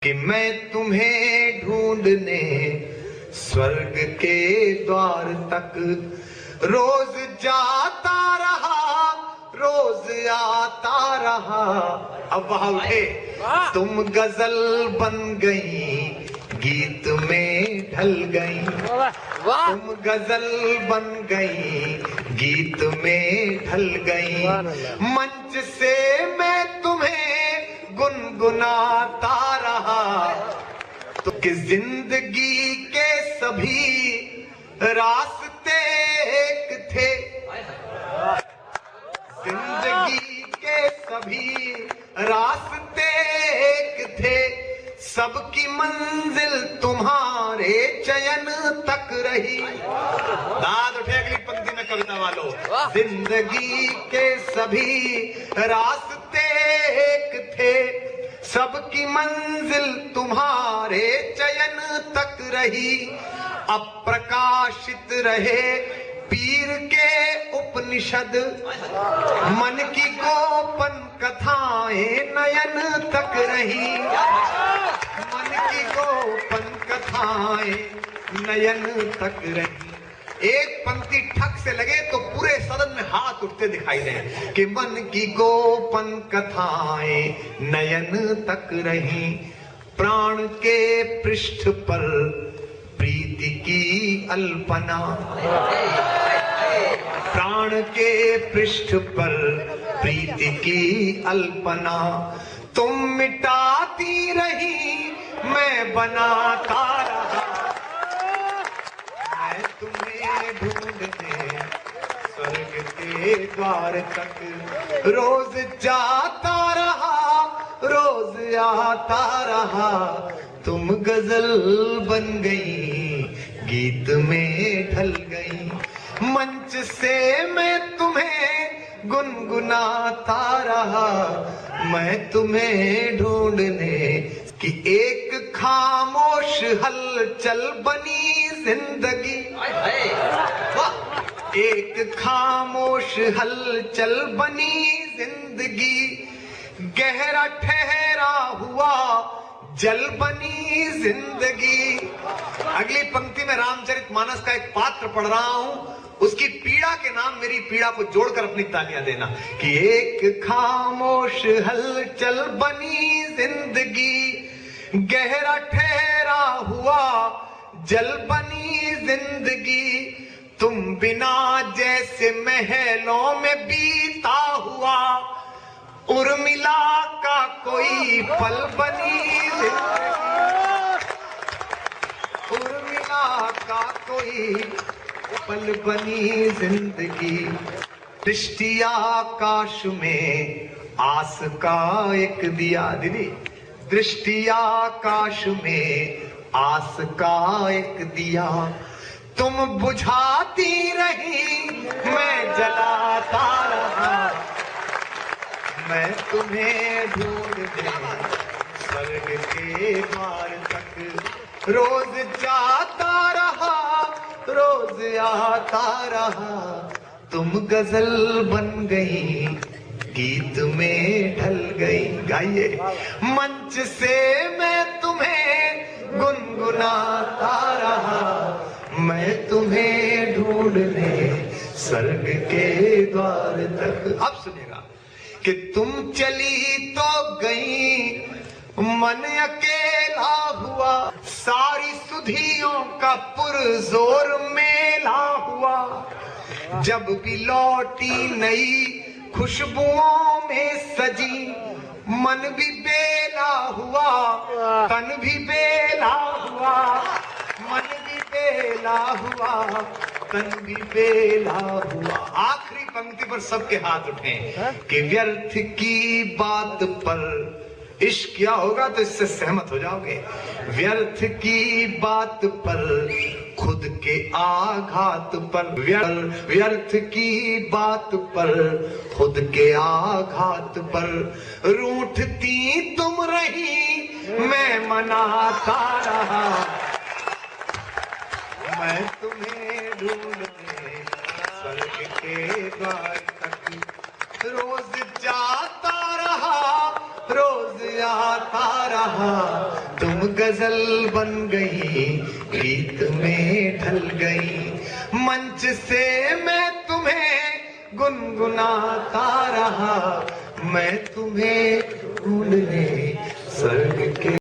कि मैं तुम्हें ढूंढने स्वर्ग के द्वार तक रोज जाता रहा, रोज आता रहा। अब वहां उठे, तुम गजल बन गई, गीत में ढल गई। तुम गजल बन गई, गीत में ढल गई। मंच से मैं तुम्हें गुनगुनाता रहा, तो कि जिंदगी के सभी रास्ते एक थे। जिंदगी के सभी रास्ते एक थे, सबकी मंजिल तुम्हारे चयन तक रही। दाद उठे अगली पंक्ति में कविता वालों। जिंदगी के सभी रास्ते एक थे, सबकी मंजिल तुम्हारे चयन तक रही। अप्रकाशित रहे पीर के उपनिषद, मन की गोपन कथाएं नयन तक रही। मन की गोपन कथाएं नयन तक रही। एक पंक्ति ठक से लगे तो पूरे सदन में हाथ उठते दिखाई दे कि मन की गोपन कथाएं नयन तक रही। प्राण के पृष्ठ पर प्रीति की अल्पना, प्राण के पृष्ठ पर प्रीति की अल्पना। तुम मिटाती रही, मैं बनाता रहा। मैं तुम्हें ढूंढने स्वर्ग के द्वार तक रोज जाता रहा, रोज आता रहा। तुम गजल बन गई, गीत में ढल गई। मंच से मैं तुम्हें गुनगुनाता रहा, मैं तुम्हें ढूंढने कि एक खामोश हलचल बनी जिंदगी। एक खामोश हलचल बनी जिंदगी, गहरा ठहरा हुआ जल बनी जिंदगी। अगली पंक्ति में रामचरितमानस का एक पात्र पढ़ रहा हूं, उसकी पीड़ा के नाम मेरी पीड़ा को जोड़कर अपनी तालियां देना कि एक खामोश हलचल बनी जिंदगी, गहरा ठहरा हुआ जल बनी जिंदगी। तुम बिना जैसे महलों में बीता हुआ उर्मिला का कोई पल बनी जिंदगी। उर्मिला का कोई पल बनी जिंदगी। दृष्टि आकाश में आस का एक दिया। दीदी, दृष्टि आकाश में आस का एक दिया। तुम बुझाती रही, मैं जलाता रहा। मैं तुम्हें ढूंढने स्वर्ग के द्वार तक रोज जाता रहा, रोज आता रहा। तुम गजल बन गई, गीत में ढल गई। गाइए। मंच से मैं तुम्हें गुनगुनाता रहा, मैं तुम्हें ढूंढने स्वर्ग के द्वार तक। अब सुनिएगा कि तुम चली तो गई, मन अकेला हुआ। सारी सुधियों का पुरजोर मेला हुआ। जब भी लौटी नई खुशबुओं में सजी, मन भी बेला हुआ, तन भी बेला हुआ। मन भी बेला हुआ, तन भी बेला हुआ। आखिरी पंक्ति पर सबके हाथ उठे कि व्यर्थ की बात पर इश्क क्या होगा, तो इससे सहमत हो जाओगे। व्यर्थ की बात पर खुद के आघात पर, व्यर्थ की बात पर खुद के आघात पर रूठती तुम रही, मैं मनाता रहा। मैं तुम्हें ढूंढने स्वर्ग के द्वार तक रोज जाता रहा, रोज आता रहा। तुम गजल बन गई, गीत में ढल गई। मंच से मैं तुम्हें गुनगुनाता रहा, मैं तुम्हें ढूंढने स्वर्ग के